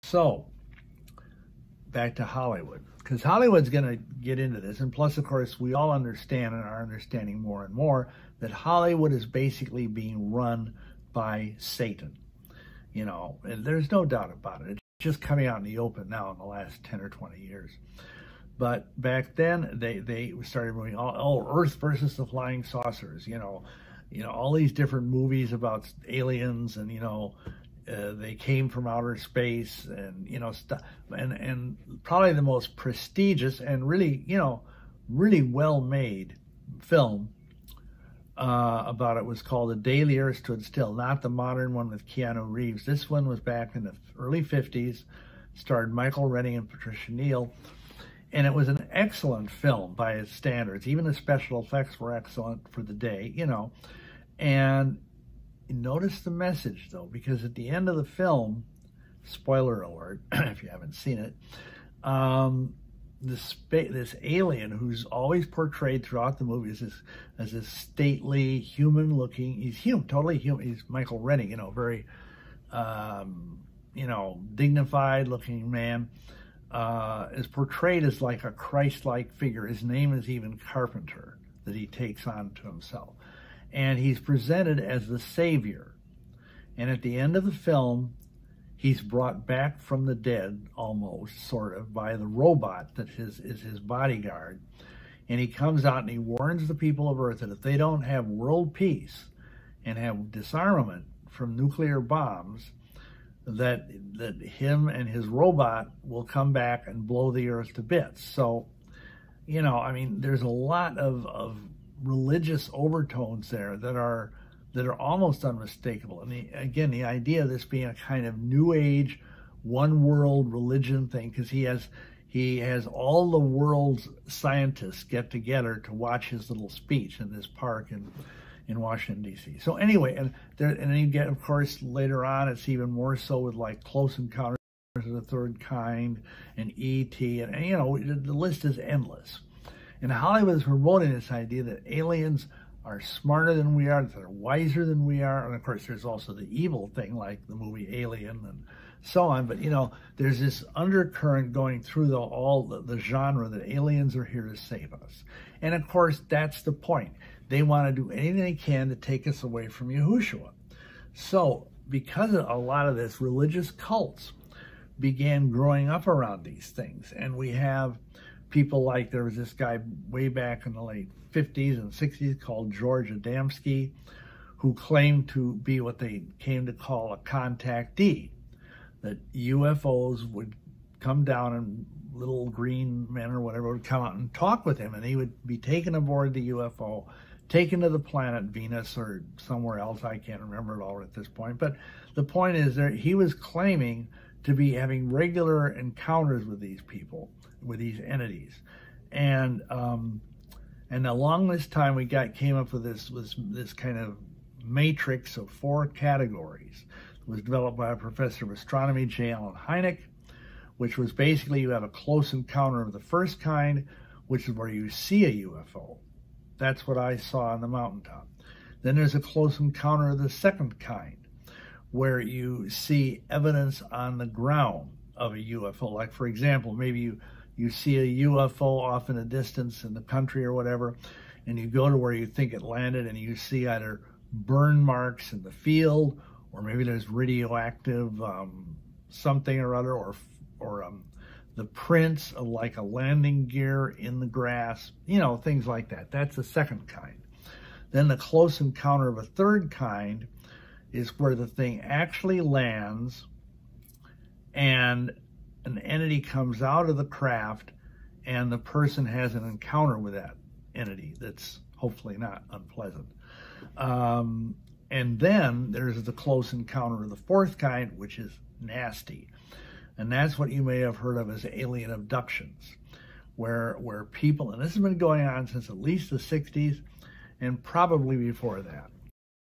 So, back to Hollywood, because Hollywood's going to get into this, and plus, of course, we all understand and are understanding more and more that Hollywood is basically being run by Satan. You know, and there's no doubt about it. It's just coming out in the open now in the last 10 or 20 years. But back then, they started moving, Earth versus the flying saucers, you know, all these different movies about aliens, and, they came from outer space, and, stuff. And probably the most prestigious and really, really well-made film about it was called The Day the Earth Stood Still, not the modern one with Keanu Reeves. This one was back in the early 50s, starred Michael Rennie and Patricia Neal. And it was an excellent film by its standards. Even the special effects were excellent for the day, And notice the message, though, because at the end of the film, spoiler alert, if you haven't seen it, this alien who's always portrayed throughout the movie as this stately, human-looking, he's totally human. He's Michael Rennie, very, dignified-looking man. Is portrayed as like a Christ-like figure. His name is even Carpenter, that he takes on to himself. And he's presented as the savior. And at the end of the film, he's brought back from the dead, almost, sort of, by the robot that is his bodyguard. And he comes out and he warns the people of Earth that if they don't have world peace and have disarmament from nuclear bombs, that him and his robot will come back and blow the Earth to bits. So, there's a lot of religious overtones there that are almost unmistakable. And the idea of this being a kind of new age, one world religion thing, because he has all the world's scientists get together to watch his little speech in this park in Washington, D.C. So anyway, and then you get, of course, later on, it's even more so with like Close Encounters of the Third Kind and E.T. And the list is endless. And Hollywood is promoting this idea that aliens are smarter than we are, that they're wiser than we are. And of course, there's also the evil thing like the movie Alien and so on. But, there's this undercurrent going through all the genre that aliens are here to save us. And of course, that's the point. They want to do anything they can to take us away from Yahushua. So, because of a lot of this, religious cults began growing up around these things. And we have people like, there was this guy way back in the late 50s and 60s called George Adamski, who claimed to be what they came to call a contactee, that UFOs would come down and little green men or whatever would come out and talk with him, and he would be taken aboard the UFO, taken to the planet Venus or somewhere else. I can't remember it all at this point. But the point is that he was claiming to be having regular encounters with these people, with these entities. And along this time we came up with this kind of matrix of 4 categories. It was developed by a professor of astronomy, J. Allen Hynek, which was basically you have a close encounter of the first kind, which is where you see a UFO. That's what I saw on the mountaintop. Then there's a close encounter of the second kind, where you see evidence on the ground of a UFO. Like, for example, maybe you see a UFO off in the distance in the country or whatever, and you go to where you think it landed and you see either burn marks in the field, or maybe there's radioactive something or other, or the prints of like a landing gear in the grass, things like that. That's the second kind. Then the close encounter of a third kind is where the thing actually lands and an entity comes out of the craft and the person has an encounter with that entity that's hopefully not unpleasant. And then there's the close encounter of the fourth kind, which is nasty. And that's what you may have heard of as alien abductions, where people, and this has been going on since at least the 60s and probably before that,